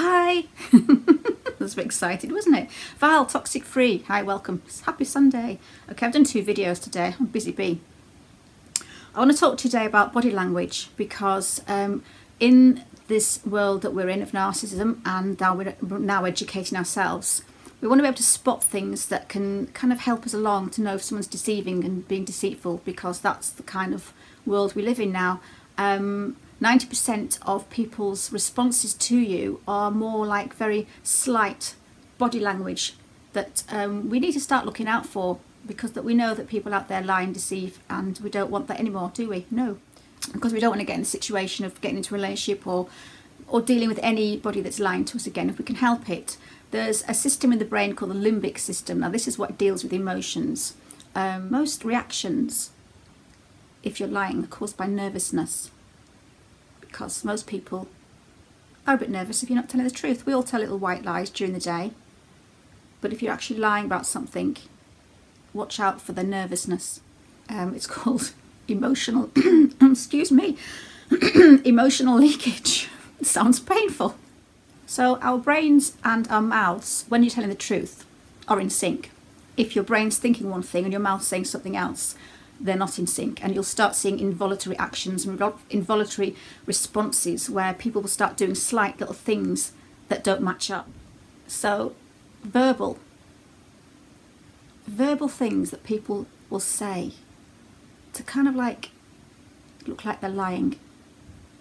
Hi! I was a bit excited, wasn't it? Val, toxic free. Hi, welcome. Happy Sunday. Okay, I've done 2 videos today. I'm busy bee. I want to talk today about body language because in this world that we're in of narcissism, and now we're now educating ourselves, we want to be able to spot things that can kind of help us along to know if someone's deceiving and being deceitful, because that's the kind of world we live in now. 90% of people's responses to you are more like very slight body language that we need to start looking out for, because that we know that people out there lie and deceive, and we don't want that anymore, do we? No, because we don't want to get in the situation of getting into a relationship or dealing with anybody that's lying to us again if we can help it. There's a system in the brain called the limbic system. Now this is what deals with emotions. Most reactions, if you're lying, are caused by nervousness, because most people are a bit nervous if you're not telling the truth. We all tell little white lies during the day, but if you're actually lying about something, watch out for the nervousness. It's called emotional excuse me emotional leakage. It sounds painful. So our brains and our mouths, when you're telling the truth, are in sync. If your brain's thinking one thing and your mouth's saying something else, they're not in sync, and you'll start seeing involuntary actions and involuntary responses where people will start doing slight little things that don't match up. So verbal things that people will say to kind of like look like they're lying,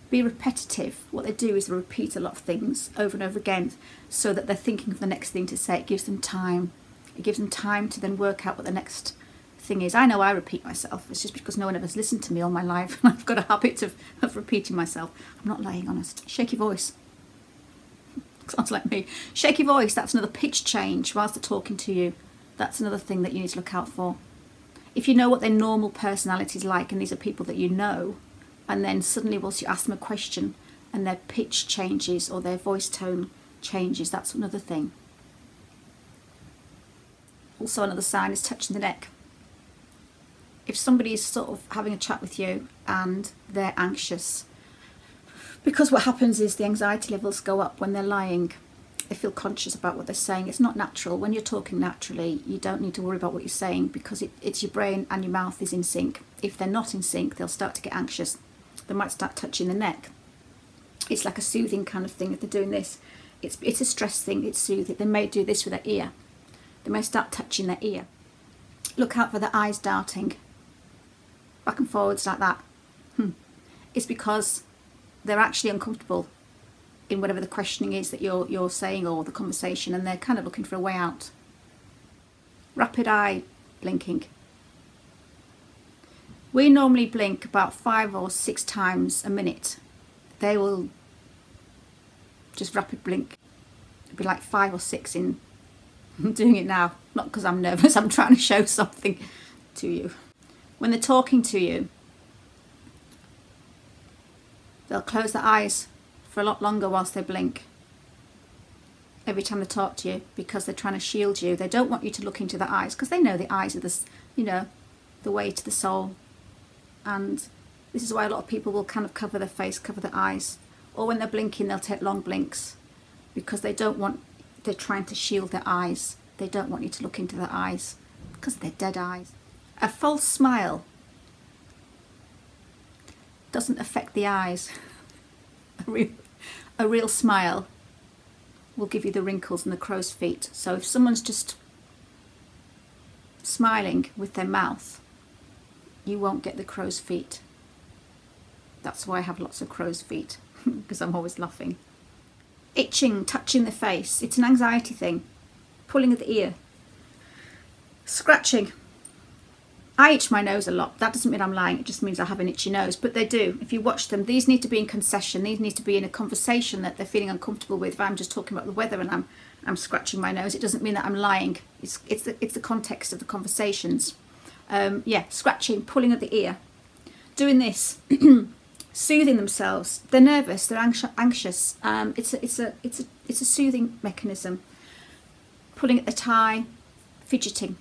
be repetitive. What they do is they repeat a lot of things over and over again so that they're thinking of the next thing to say. It gives them time. It gives them time to then work out what the next thing is. I know I repeat myself. It's just because no one ever has listened to me all my life, and I've got a habit of repeating myself. I'm not lying, honest. Shake your voice. Sounds like me. Shake your voice. That's another pitch change whilst they're talking to you. That's another thing that you need to look out for. If you know what their normal personality is like, and these are people that you know, and then suddenly once you ask them a question and their pitch changes or their voice tone changes, that's another thing. Also another sign is touching the neck. If somebody is sort of having a chat with you and they're anxious, because what happens is the anxiety levels go up when they're lying. They feel conscious about what they're saying. It's not natural. When you're talking naturally, you don't need to worry about what you're saying, because it's your brain and your mouth is in sync. If they're not in sync, they'll start to get anxious. They might start touching the neck. It's like a soothing kind of thing if they're doing this. It's a stress thing, it's soothing. They may do this with their ear. They may start touching their ear. Look out for the eyes darting back and forwards like that. It's because they're actually uncomfortable in whatever the questioning is that you're saying, or the conversation, and they're kind of looking for a way out. Rapid eye blinking. We normally blink about 5 or 6 times a minute. They will just rapid blink. It'd be like 5 or 6 in. I'm doing it now, not because I'm nervous, I'm trying to show something to you. When they're talking to you, they'll close their eyes for a lot longer whilst they blink every time they talk to you, because they're trying to shield you. They don't want you to look into their eyes, because they know the eyes are the, you know, the way to the soul. And this is why a lot of people will kind of cover their face, cover their eyes, or when they're blinking they'll take long blinks, because they don't want, they're trying to shield their eyes. They don't want you to look into their eyes because they're dead eyes. A false smile doesn't affect the eyes. A real smile will give you the wrinkles and the crow's feet. So if someone's just smiling with their mouth, you won't get the crow's feet. That's why I have lots of crow's feet, because I'm always laughing. Itching, touching the face. It's an anxiety thing. Pulling at the ear. Scratching. I itch my nose a lot. That doesn't mean I'm lying. It just means I have an itchy nose. But they do. If you watch them, these need to be in concession. These need to be in a conversation that they're feeling uncomfortable with. If I'm just talking about the weather and I'm scratching my nose, it doesn't mean that I'm lying. It's the context of the conversations. Yeah, scratching, pulling at the ear. Doing this. Soothing themselves. They're nervous. They're anxious. It's a soothing mechanism. Pulling at the tie. Fidgeting.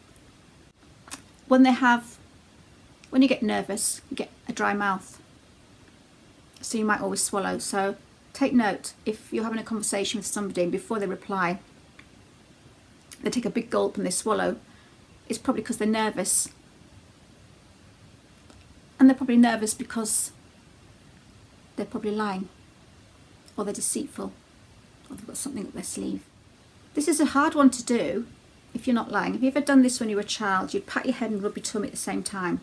When you get nervous, you get a dry mouth, so you might always swallow. So take note, if you're having a conversation with somebody and before they reply, they take a big gulp and they swallow, it's probably because they're nervous. And they're probably nervous because they're probably lying, or they're deceitful, or they've got something up their sleeve. This is a hard one to do if you're not lying. Have you ever done this when you were a child? You'd pat your head and rub your tummy at the same time.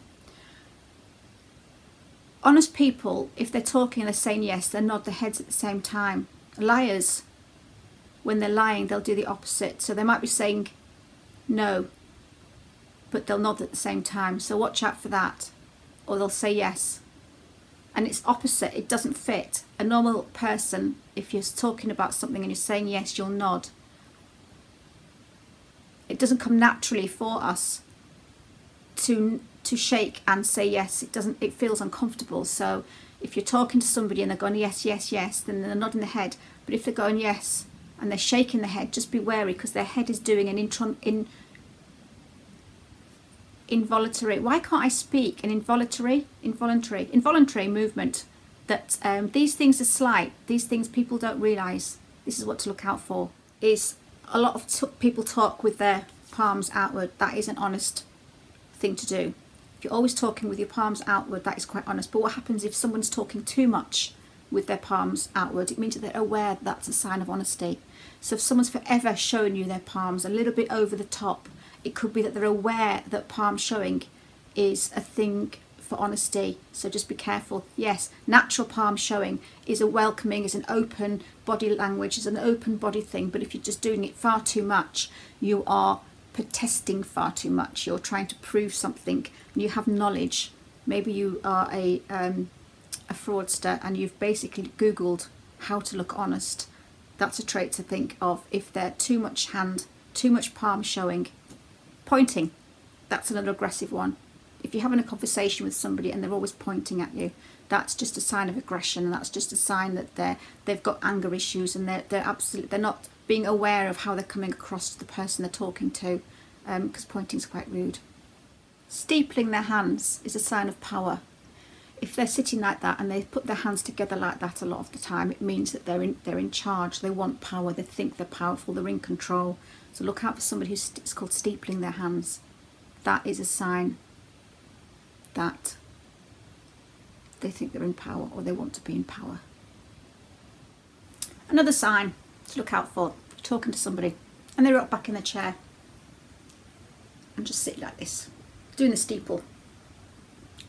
Honest people, if they're talking and they're saying yes, they nod their heads at the same time. Liars, when they're lying, they'll do the opposite. So they might be saying no, but they'll nod at the same time. So watch out for that. Or they'll say yes. And it's opposite, it doesn't fit. A normal person, if you're talking about something and you're saying yes, you'll nod. It doesn't come naturally for us to shake and say yes. It feels uncomfortable. So if you're talking to somebody and they're going yes, yes, yes, then they're nodding their head. But if they're going yes and they're shaking their head, just be wary, because their head is doing an involuntary, why can't I speak? An involuntary movement. That these things are slight. These things people don't realise. This is what to look out for. Is a lot of people talk with their palms outward. That is an honest thing to do. If you're always talking with your palms outward, that is quite honest. But what happens if someone's talking too much with their palms outward? It means that they're aware that that's a sign of honesty. So if someone's forever showing you their palms a little bit over the top, it could be that they're aware that palm showing is a thing for honesty. So just be careful. Yes, natural palm showing is a welcoming, is an open body language, is an open body thing. But if you're just doing it far too much, you are protesting far too much. You're trying to prove something, and you have knowledge. Maybe you are a fraudster and you've basically Googled how to look honest. That's a trait to think of. If they're too much hand, too much palm showing. Pointing, that's another aggressive one. If you're having a conversation with somebody and they're always pointing at you, that's just a sign of aggression, and that's just a sign that they've got anger issues, and they're not being aware of how they're coming across to the person they're talking to, because pointing's quite rude. Steepling their hands is a sign of power. If they're sitting like that and they put their hands together like that a lot of the time, it means that they're in charge. They want power. They think they're powerful. They're in control. So look out for somebody who's it's called steepling their hands. That is a sign that they think they're in power, or they want to be in power. Another sign to look out for, talking to somebody and they rock back in their chair and just sit like this, doing the steeple,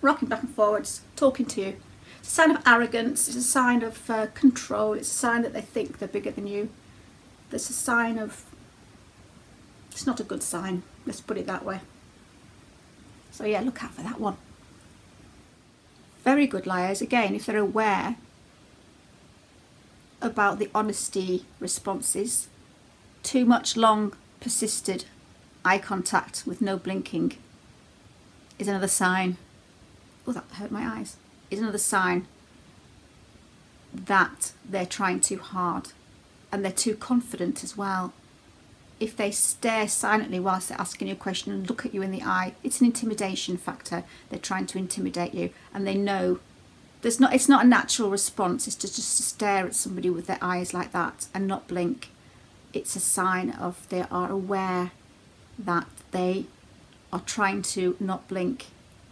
rocking back and forwards, talking to you. It's a sign of arrogance, it's a sign of control, it's a sign that they think they're bigger than you. There's a sign of, it's not a good sign, let's put it that way. So yeah, look out for that one. Very good liars, again, if they're aware about the honesty responses. Too much long persisted eye contact with no blinking is another sign. Oh, that hurt my eyes. Is another sign that they're trying too hard, and they're too confident as well. If they stare silently whilst they're asking you a question and look at you in the eye, it's an intimidation factor. They're trying to intimidate you, and they know it's not a natural response. It's just to stare at somebody with their eyes like that and not blink. It's a sign of they are aware that they are trying to not blink,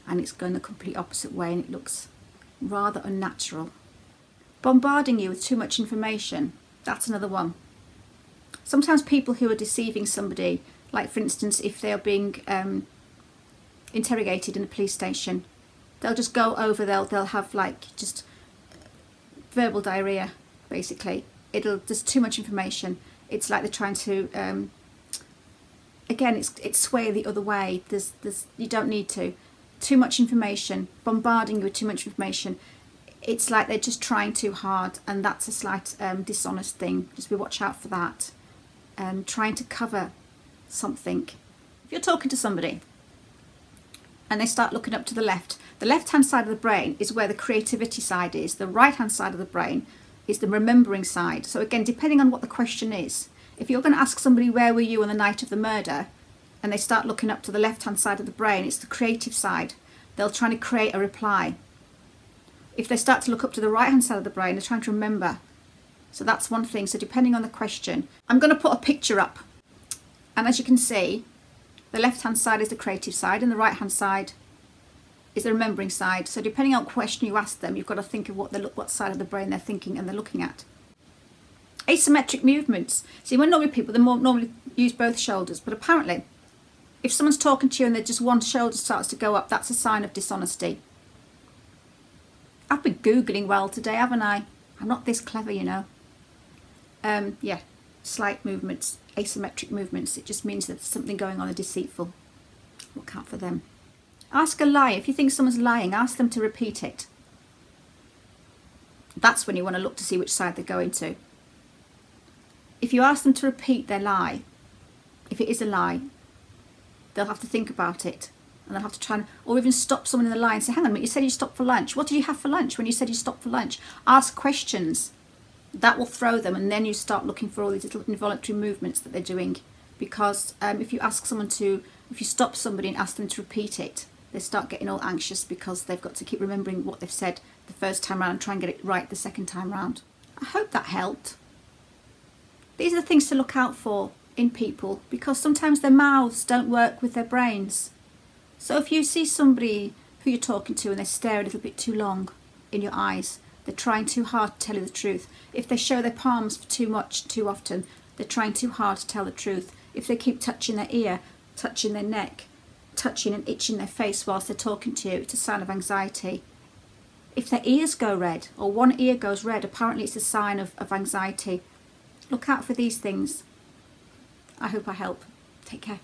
and it's going the complete opposite way, and it looks rather unnatural. Bombarding you with too much information, that's another one. Sometimes people who are deceiving somebody, like for instance if they are being interrogated in a police station, they'll just go over, they'll have like just verbal diarrhea basically. There's too much information. It's like they're trying to again, it's sway the other way. You don't need to. Too much information, bombarding you with too much information. It's like they're just trying too hard, and that's a slight dishonest thing. Just be watch out for that. Trying to cover something. If you're talking to somebody and they start looking up to the left-hand side of the brain is where the creativity side is. The right-hand side of the brain is the remembering side. So again, depending on what the question is, if you're going to ask somebody where were you on the night of the murder, and they start looking up to the left-hand side of the brain, it's the creative side. They'll try to create a reply. If they start to look up to the right-hand side of the brain, they're trying to remember. So that's one thing. So depending on the question, I'm going to put a picture up. And as you can see, the left-hand side is the creative side and the right-hand side is the remembering side. So depending on what question you ask them, you've got to think of what side of the brain they're thinking and they're looking at. Asymmetric movements. See, when normally people, they normally use both shoulders, but apparently if someone's talking to you and just one shoulder starts to go up, that's a sign of dishonesty. I've been Googling well today, haven't I? I'm not this clever, you know. Yeah, slight movements, asymmetric movements. It just means that there's something going on, deceitful. Look out for them. Ask a lie. If you think someone's lying, ask them to repeat it. That's when you want to look to see which side they're going to. If you ask them to repeat their lie, if it is a lie, they'll have to think about it. And they'll have to try and, or even stop someone in the lie and say, hang on a minute, you said you stopped for lunch. What did you have for lunch when you said you stopped for lunch? Ask questions. That will throw them, and then you start looking for all these little involuntary movements that they're doing. Because if you ask someone to, if you stop somebody and ask them to repeat it, they start getting all anxious because they've got to keep remembering what they've said the first time round and try and get it right the second time round. I hope that helped. These are the things to look out for in people, because sometimes their mouths don't work with their brains. So if you see somebody who you're talking to and they stare a little bit too long in your eyes, they're trying too hard to tell you the truth. If they show their palms too much, too often, they're trying too hard to tell the truth. If they keep touching their ear, touching their neck, touching and itching their face whilst they're talking to you, it's a sign of anxiety. If their ears go red, or one ear goes red, apparently it's a sign of anxiety. Look out for these things. I hope I help. Take care.